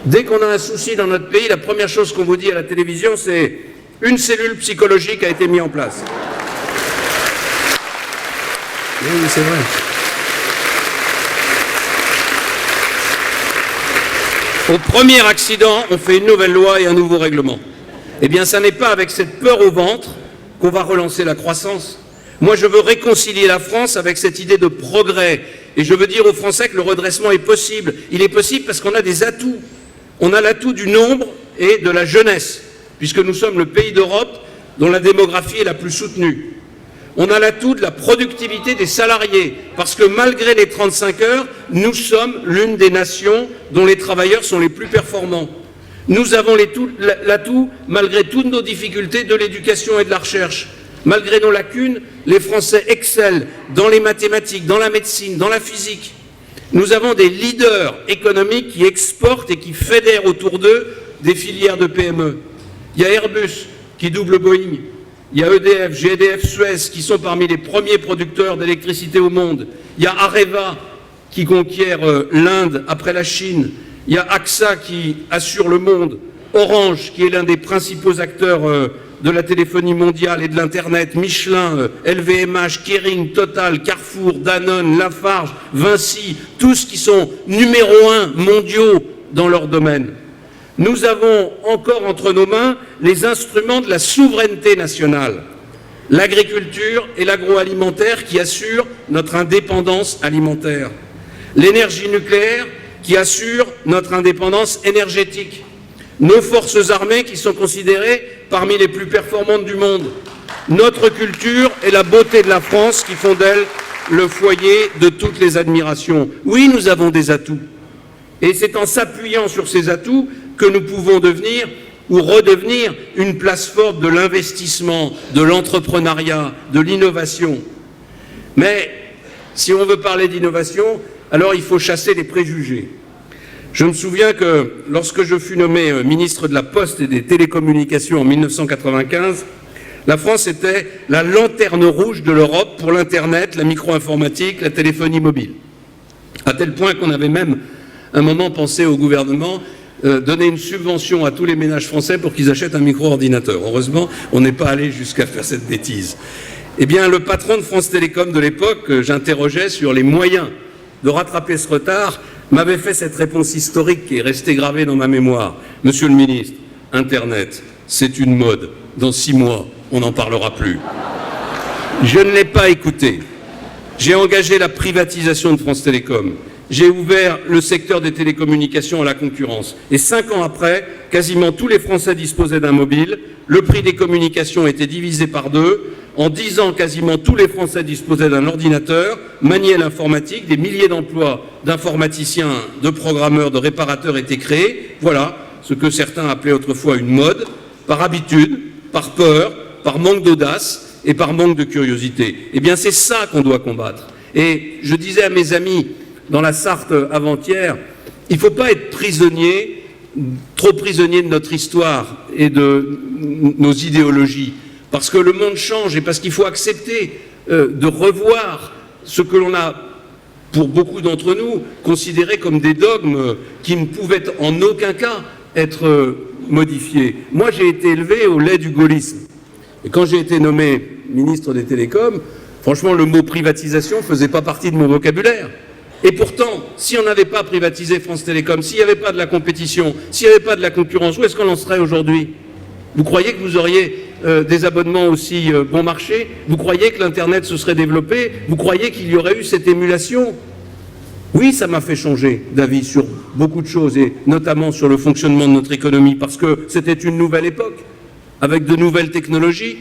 Dès qu'on a un souci dans notre pays, la première chose qu'on vous dit à la télévision, c'est une cellule psychologique a été mise en place. Oui, c'est vrai. Au premier accident, on fait une nouvelle loi et un nouveau règlement. Eh bien, ça n'est pas avec cette peur au ventre qu'on va relancer la croissance. Moi, je veux réconcilier la France avec cette idée de progrès. Et je veux dire aux Français que le redressement est possible. Il est possible parce qu'on a des atouts. On a l'atout du nombre et de la jeunesse, puisque nous sommes le pays d'Europe dont la démographie est la plus soutenue. On a l'atout de la productivité des salariés, parce que malgré les 35 heures, nous sommes l'une des nations dont les travailleurs sont les plus performants. Nous avons l'atout, malgré toutes nos difficultés, de l'éducation et de la recherche. Malgré nos lacunes, les Français excellent dans les mathématiques, dans la médecine, dans la physique. Nous avons des leaders économiques qui exportent et qui fédèrent autour d'eux des filières de PME. Il y a Airbus qui double Boeing. Il y a EDF, GDF, Suez qui sont parmi les premiers producteurs d'électricité au monde. Il y a Areva qui conquiert l'Inde après la Chine. Il y a AXA qui assure le monde. Orange qui est l'un des principaux acteurs de la téléphonie mondiale et de l'Internet. Michelin, LVMH, Kering, Total, Carrefour, Danone, Lafarge, Vinci, tous qui sont numéro 1 mondiaux dans leur domaine. Nous avons encore entre nos mains les instruments de la souveraineté nationale, l'agriculture et l'agroalimentaire qui assurent notre indépendance alimentaire, l'énergie nucléaire qui assure notre indépendance énergétique, nos forces armées qui sont considérées parmi les plus performantes du monde, notre culture et la beauté de la France qui font d'elle le foyer de toutes les admirations. Oui, nous avons des atouts. Et c'est en s'appuyant sur ces atouts que nous pouvons devenir ou redevenir une place forte de l'investissement, de l'entrepreneuriat, de l'innovation. Mais si on veut parler d'innovation, alors il faut chasser les préjugés. Je me souviens que lorsque je fus nommé ministre de la Poste et des Télécommunications en 1995, la France était la lanterne rouge de l'Europe pour l'Internet, la micro-informatique, la téléphonie mobile. À tel point qu'on avait même un moment pensé au gouvernement donner une subvention à tous les ménages français pour qu'ils achètent un micro-ordinateur. Heureusement, on n'est pas allé jusqu'à faire cette bêtise. Eh bien, le patron de France Télécom de l'époque, que j'interrogeais sur les moyens de rattraper ce retard, m'avait fait cette réponse historique qui est restée gravée dans ma mémoire. Monsieur le ministre, Internet, c'est une mode. Dans 6 mois, on n'en parlera plus. Je ne l'ai pas écouté. J'ai engagé la privatisation de France Télécom. J'ai ouvert le secteur des télécommunications à la concurrence. Et 5 ans après, quasiment tous les Français disposaient d'un mobile. Le prix des communications était divisé par 2. En 10 ans, quasiment tous les Français disposaient d'un ordinateur, maniaient l'informatique. Des milliers d'emplois d'informaticiens, de programmeurs, de réparateurs étaient créés. Voilà ce que certains appelaient autrefois une mode, par habitude, par peur, par manque d'audace et par manque de curiosité. Eh bien, c'est ça qu'on doit combattre. Et je disais à mes amis dans la Sarthe avant-hier, il ne faut pas être prisonnier, trop prisonnier de notre histoire et de nos idéologies, parce que le monde change et parce qu'il faut accepter de revoir ce que l'on a pour beaucoup d'entre nous, considérés comme des dogmes qui ne pouvaient en aucun cas être modifiés. Moi, j'ai été élevé au lait du gaullisme. Et quand j'ai été nommé ministre des Télécoms, franchement, le mot privatisation ne faisait pas partie de mon vocabulaire. Et pourtant, si on n'avait pas privatisé France Télécom, s'il n'y avait pas de la compétition, s'il n'y avait pas de la concurrence, où est-ce qu'on en serait aujourd'hui? Vous croyez que vous auriez des abonnements aussi bon marché? Vous croyez que l'Internet se serait développé? Vous croyez qu'il y aurait eu cette émulation? Oui, ça m'a fait changer d'avis sur beaucoup de choses, et notamment sur le fonctionnement de notre économie, parce que c'était une nouvelle époque, avec de nouvelles technologies,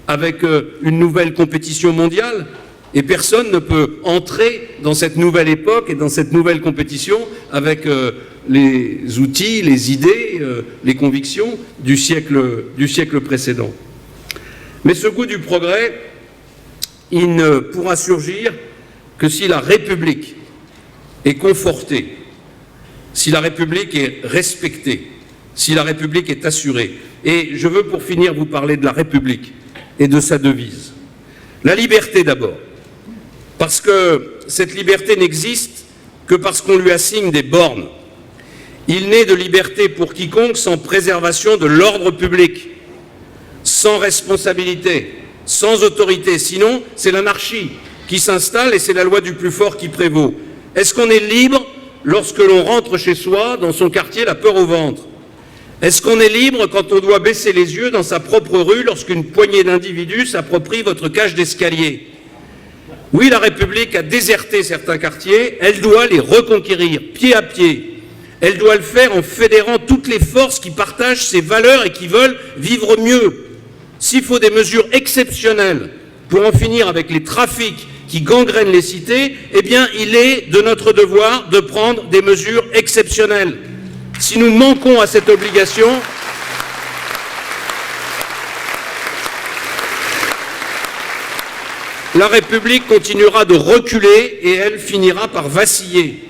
avec une nouvelle compétition mondiale. Et personne ne peut entrer dans cette nouvelle époque et dans cette nouvelle compétition avec les outils, les idées, les convictions du siècle précédent. Mais ce goût du progrès, il ne pourra surgir que si la République est confortée, si la République est respectée, si la République est assurée. Et je veux pour finir vous parler de la République et de sa devise. La liberté d'abord. Parce que cette liberté n'existe que parce qu'on lui assigne des bornes. Il n'est de liberté pour quiconque sans préservation de l'ordre public, sans responsabilité, sans autorité. Sinon, c'est l'anarchie qui s'installe et c'est la loi du plus fort qui prévaut. Est-ce qu'on est libre lorsque l'on rentre chez soi, dans son quartier, la peur au ventre? Est-ce qu'on est libre quand on doit baisser les yeux dans sa propre rue lorsqu'une poignée d'individus s'approprie votre cage d'escalier? Oui, la République a déserté certains quartiers, elle doit les reconquérir, pied à pied. Elle doit le faire en fédérant toutes les forces qui partagent ses valeurs et qui veulent vivre mieux. S'il faut des mesures exceptionnelles pour en finir avec les trafics qui gangrènent les cités, eh bien, il est de notre devoir de prendre des mesures exceptionnelles. Si nous manquons à cette obligation, la République continuera de reculer et elle finira par vaciller.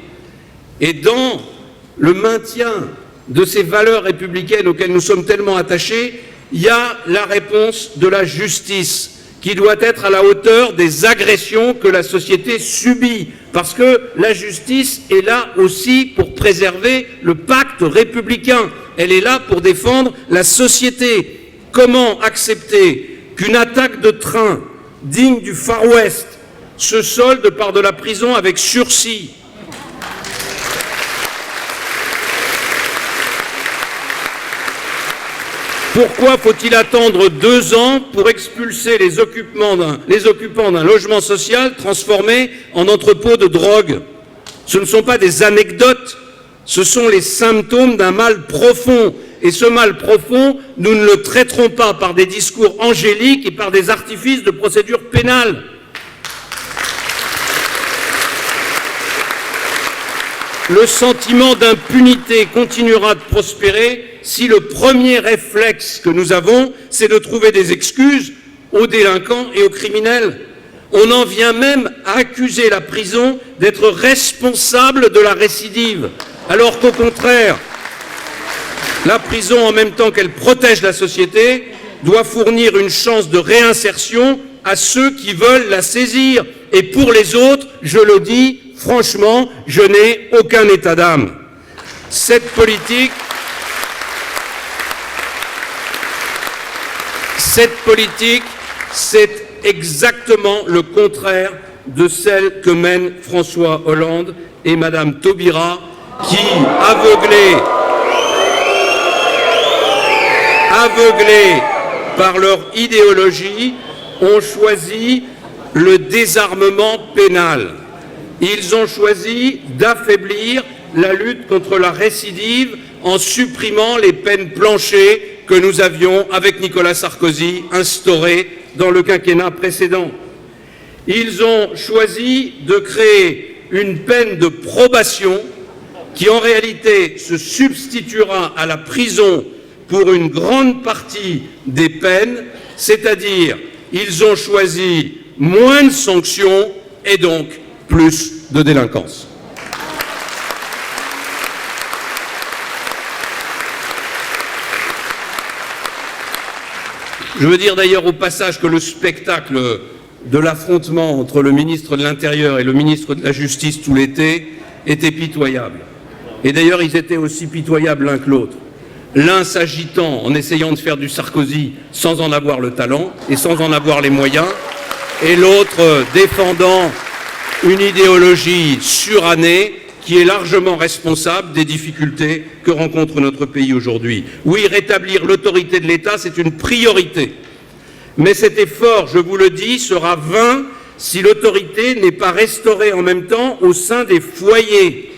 Et dans le maintien de ces valeurs républicaines auxquelles nous sommes tellement attachés, il y a la réponse de la justice qui doit être à la hauteur des agressions que la société subit. Parce que la justice est là aussi pour préserver le pacte républicain. Elle est là pour défendre la société. Comment accepter qu'une attaque de train digne du Far West se solde par de la prison avec sursis? Pourquoi faut-il attendre 2 ans pour expulser les occupants d'un logement social transformé en entrepôt de drogue? Ce ne sont pas des anecdotes, ce sont les symptômes d'un mal profond. Et ce mal profond, nous ne le traiterons pas par des discours angéliques et par des artifices de procédure pénale. Le sentiment d'impunité continuera de prospérer si le premier réflexe que nous avons, c'est de trouver des excuses aux délinquants et aux criminels. On en vient même à accuser la prison d'être responsable de la récidive, alors qu'au contraire, la prison, en même temps qu'elle protège la société, doit fournir une chance de réinsertion à ceux qui veulent la saisir. Et pour les autres, je le dis, franchement, je n'ai aucun état d'âme. Cette politique, c'est exactement le contraire de celle que mènent François Hollande et Madame Taubira, qui, aveuglés par leur idéologie, ont choisi le désarmement pénal. Ils ont choisi d'affaiblir la lutte contre la récidive en supprimant les peines planchées que nous avions, avec Nicolas Sarkozy, instaurées dans le quinquennat précédent. Ils ont choisi de créer une peine de probation qui, en réalité, se substituera à la prison pour une grande partie des peines, c'est-à-dire ils ont choisi moins de sanctions et donc plus de délinquance. Je veux dire d'ailleurs au passage que le spectacle de l'affrontement entre le ministre de l'Intérieur et le ministre de la Justice tout l'été était pitoyable. Et d'ailleurs, ils étaient aussi pitoyables l'un que l'autre. L'un s'agitant en essayant de faire du Sarkozy sans en avoir le talent et sans en avoir les moyens, et l'autre défendant une idéologie surannée qui est largement responsable des difficultés que rencontre notre pays aujourd'hui. Oui, rétablir l'autorité de l'État, c'est une priorité. Mais cet effort, je vous le dis, sera vain si l'autorité n'est pas restaurée en même temps au sein des foyers.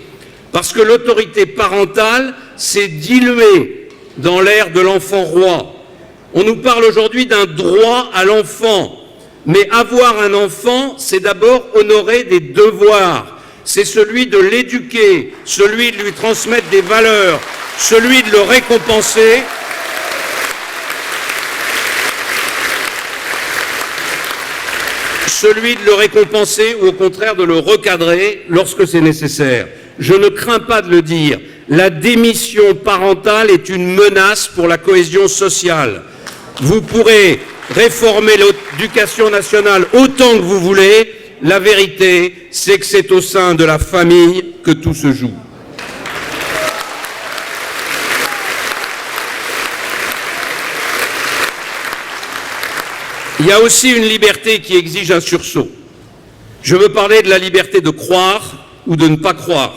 Parce que l'autorité parentale s'est diluée dans l'ère de l'enfant roi. On nous parle aujourd'hui d'un droit à l'enfant. Mais avoir un enfant, c'est d'abord honorer des devoirs. C'est celui de l'éduquer, celui de lui transmettre des valeurs, celui de le récompenser. Celui de le récompenser ou au contraire de le recadrer lorsque c'est nécessaire. Je ne crains pas de le dire, la démission parentale est une menace pour la cohésion sociale. Vous pourrez réformer l'éducation nationale autant que vous voulez, la vérité, c'est que c'est au sein de la famille que tout se joue. Il y a aussi une liberté qui exige un sursaut. Je veux parler de la liberté de croire ou de ne pas croire.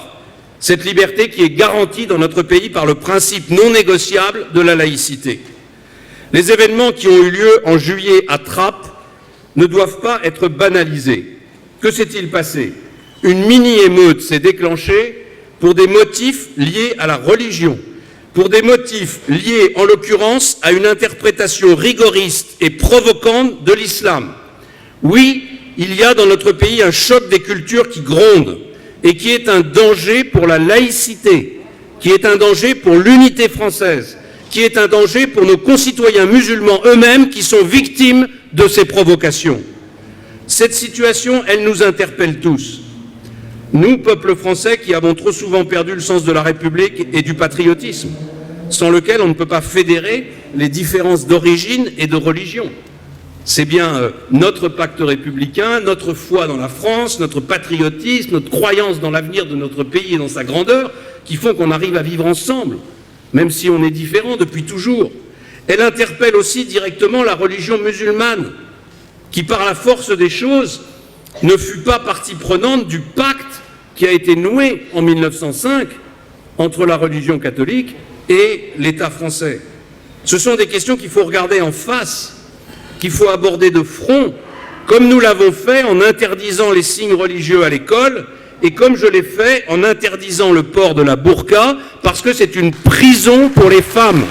Cette liberté qui est garantie dans notre pays par le principe non négociable de la laïcité. Les événements qui ont eu lieu en juillet à Trappes ne doivent pas être banalisés. Que s'est-il passé? Une mini-émeute s'est déclenchée pour des motifs liés à la religion, pour des motifs liés en l'occurrence à une interprétation rigoriste et provocante de l'islam. Oui, il y a dans notre pays un choc des cultures qui gronde et qui est un danger pour la laïcité, qui est un danger pour l'unité française, qui est un danger pour nos concitoyens musulmans eux-mêmes qui sont victimes de ces provocations. Cette situation, elle nous interpelle tous. Nous, peuple français, qui avons trop souvent perdu le sens de la République et du patriotisme, sans lequel on ne peut pas fédérer les différences d'origine et de religion. C'est bien notre pacte républicain, notre foi dans la France, notre patriotisme, notre croyance dans l'avenir de notre pays et dans sa grandeur qui font qu'on arrive à vivre ensemble, même si on est différents depuis toujours. Elle interpelle aussi directement la religion musulmane, qui par la force des choses ne fut pas partie prenante du pacte qui a été noué en 1905 entre la religion catholique et l'État français. Ce sont des questions qu'il faut regarder en face, qu'il faut aborder de front, comme nous l'avons fait en interdisant les signes religieux à l'école et comme je l'ai fait en interdisant le port de la burqa, parce que c'est une prison pour les femmes.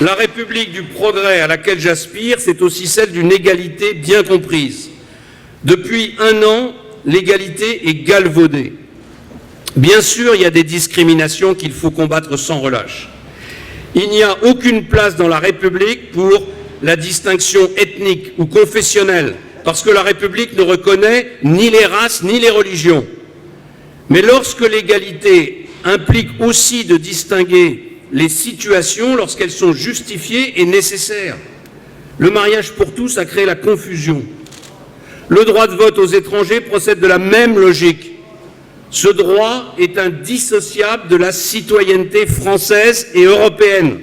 La République du progrès à laquelle j'aspire, c'est aussi celle d'une égalité bien comprise. Depuis un an, l'égalité est galvaudée. Bien sûr, il y a des discriminations qu'il faut combattre sans relâche. Il n'y a aucune place dans la République pour la distinction ethnique ou confessionnelle, parce que la République ne reconnaît ni les races ni les religions. Mais lorsque l'égalité implique aussi de distinguer les situations lorsqu'elles sont justifiées et nécessaires, le mariage pour tous a créé la confusion. Le droit de vote aux étrangers procède de la même logique. Ce droit est indissociable de la citoyenneté française et européenne.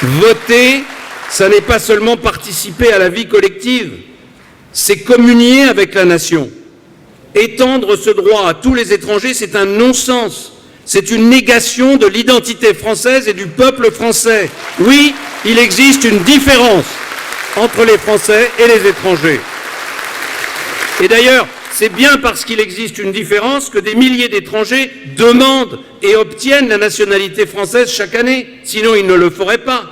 Voter, ça n'est pas seulement participer à la vie collective, c'est communier avec la nation. Étendre ce droit à tous les étrangers, c'est un non-sens. C'est une négation de l'identité française et du peuple français. Oui, il existe une différence entre les Français et les étrangers. Et d'ailleurs, c'est bien parce qu'il existe une différence que des milliers d'étrangers demandent et obtiennent la nationalité française chaque année. Sinon, ils ne le feraient pas.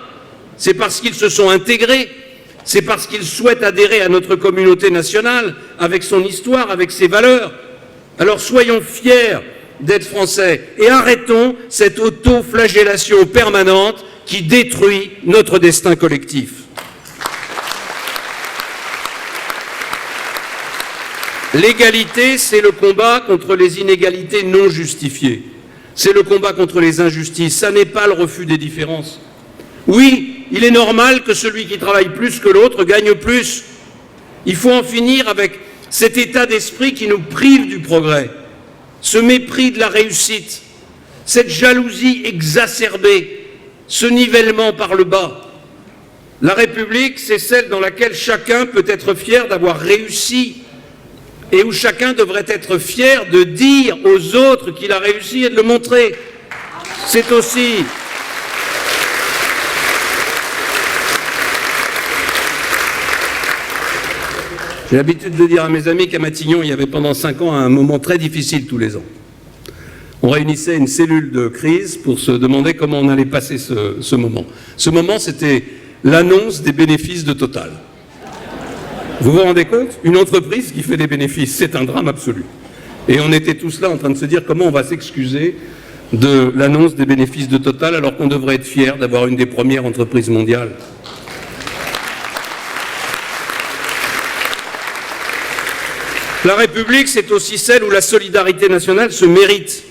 C'est parce qu'ils se sont intégrés. C'est parce qu'ils souhaitent adhérer à notre communauté nationale, avec son histoire, avec ses valeurs. Alors soyons fiers d'être Français et arrêtons cette auto-flagellation permanente qui détruit notre destin collectif. L'égalité, c'est le combat contre les inégalités non justifiées. C'est le combat contre les injustices. Ça n'est pas le refus des différences. Oui, il est normal que celui qui travaille plus que l'autre gagne plus. Il faut en finir avec cet état d'esprit qui nous prive du progrès, ce mépris de la réussite, cette jalousie exacerbée, ce nivellement par le bas. La République, c'est celle dans laquelle chacun peut être fier d'avoir réussi et où chacun devrait être fier de dire aux autres qu'il a réussi et de le montrer. C'est aussi... J'ai l'habitude de dire à mes amis qu'à Matignon, il y avait pendant 5 ans un moment très difficile tous les ans. On réunissait une cellule de crise pour se demander comment on allait passer ce moment. Ce moment, c'était l'annonce des bénéfices de Total. Vous vous rendez compte? Une entreprise qui fait des bénéfices, c'est un drame absolu. Et on était tous là en train de se dire comment on va s'excuser de l'annonce des bénéfices de Total alors qu'on devrait être fier d'avoir une des premières entreprises mondiales. La République, c'est aussi celle où la solidarité nationale se mérite.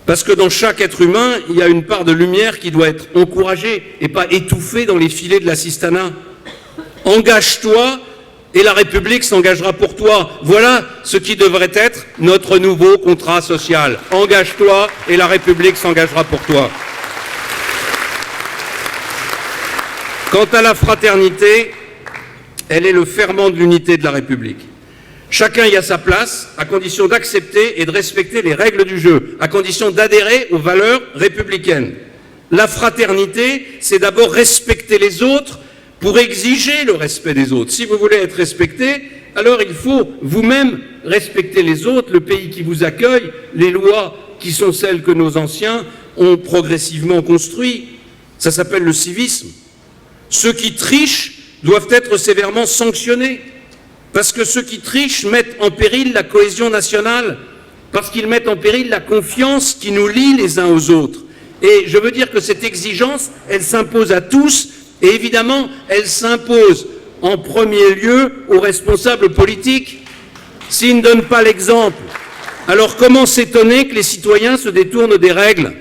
Parce que dans chaque être humain, il y a une part de lumière qui doit être encouragée et pas étouffée dans les filets de l'assistanat. Engage-toi et la République s'engagera pour toi. Voilà ce qui devrait être notre nouveau contrat social. Engage-toi et la République s'engagera pour toi. Quant à la fraternité, elle est le ferment de l'unité de la République. Chacun y a sa place, à condition d'accepter et de respecter les règles du jeu, à condition d'adhérer aux valeurs républicaines. La fraternité, c'est d'abord respecter les autres pour exiger le respect des autres. Si vous voulez être respecté, alors il faut vous-même respecter les autres, le pays qui vous accueille, les lois qui sont celles que nos anciens ont progressivement construites. Ça s'appelle le civisme. Ceux qui trichent doivent être sévèrement sanctionnés. Parce que ceux qui trichent mettent en péril la cohésion nationale, parce qu'ils mettent en péril la confiance qui nous lie les uns aux autres. Et je veux dire que cette exigence, elle s'impose à tous, et évidemment, elle s'impose en premier lieu aux responsables politiques. S'ils ne donnent pas l'exemple, alors comment s'étonner que les citoyens se détournent des règles?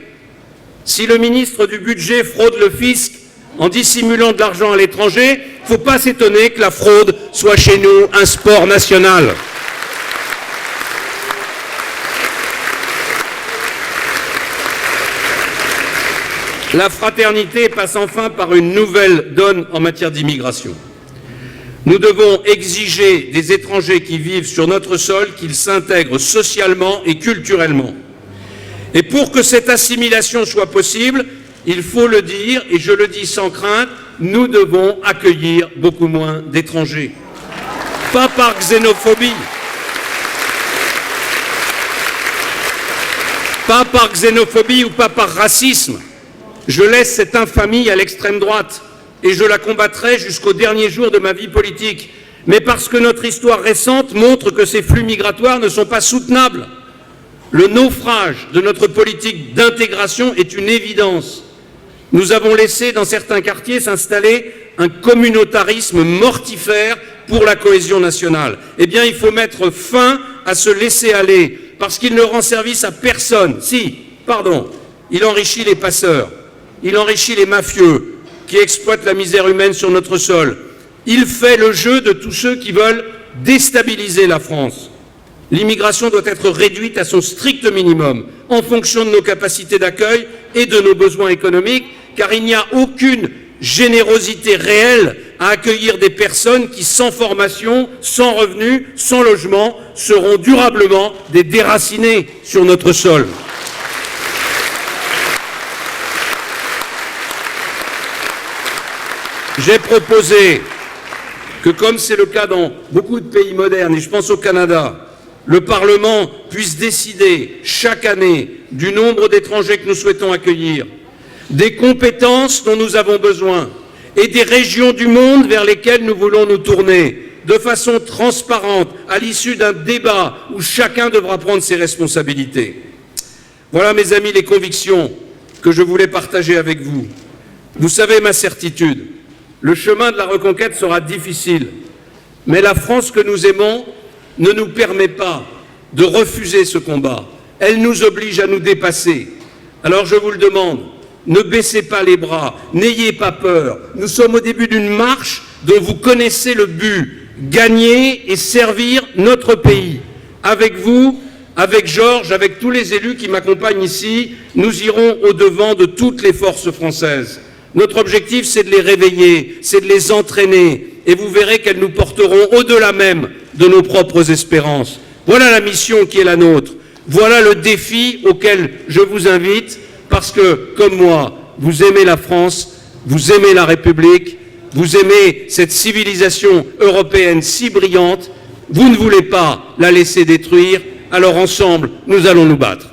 Si le ministre du Budget fraude le fisc en dissimulant de l'argent à l'étranger, il ne faut pas s'étonner que la fraude soit chez nous un sport national. La fraternité passe enfin par une nouvelle donne en matière d'immigration. Nous devons exiger des étrangers qui vivent sur notre sol qu'ils s'intègrent socialement et culturellement. Et pour que cette assimilation soit possible, il faut le dire, et je le dis sans crainte, nous devons accueillir beaucoup moins d'étrangers. Pas par xénophobie. Pas par xénophobie ou pas par racisme. Je laisse cette infamie à l'extrême droite et je la combattrai jusqu'au dernier jour de ma vie politique. Mais parce que notre histoire récente montre que ces flux migratoires ne sont pas soutenables. Le naufrage de notre politique d'intégration est une évidence. Nous avons laissé dans certains quartiers s'installer un communautarisme mortifère pour la cohésion nationale. Eh bien, il faut mettre fin à ce laisser-aller, parce qu'il ne rend service à personne. Il enrichit les passeurs, il enrichit les mafieux qui exploitent la misère humaine sur notre sol. Il fait le jeu de tous ceux qui veulent déstabiliser la France. L'immigration doit être réduite à son strict minimum, en fonction de nos capacités d'accueil et de nos besoins économiques, car il n'y a aucune générosité réelle à accueillir des personnes qui, sans formation, sans revenus, sans logement, seront durablement des déracinés sur notre sol. J'ai proposé que, comme c'est le cas dans beaucoup de pays modernes, et je pense au Canada, le Parlement puisse décider chaque année du nombre d'étrangers que nous souhaitons accueillir, des compétences dont nous avons besoin et des régions du monde vers lesquelles nous voulons nous tourner, de façon transparente, à l'issue d'un débat où chacun devra prendre ses responsabilités. Voilà, mes amis, les convictions que je voulais partager avec vous. Vous savez ma certitude, le chemin de la reconquête sera difficile, mais la France que nous aimons ne nous permet pas de refuser ce combat. Elle nous oblige à nous dépasser. Alors je vous le demande, ne baissez pas les bras, n'ayez pas peur. Nous sommes au début d'une marche dont vous connaissez le but, gagner et servir notre pays. Avec vous, avec Georges, avec tous les élus qui m'accompagnent ici, nous irons au-devant de toutes les forces françaises. Notre objectif, c'est de les réveiller, c'est de les entraîner, et vous verrez qu'elles nous porteront au-delà même de nos propres espérances. Voilà la mission qui est la nôtre. Voilà le défi auquel je vous invite, parce que, comme moi, vous aimez la France, vous aimez la République, vous aimez cette civilisation européenne si brillante, vous ne voulez pas la laisser détruire, alors ensemble, nous allons nous battre.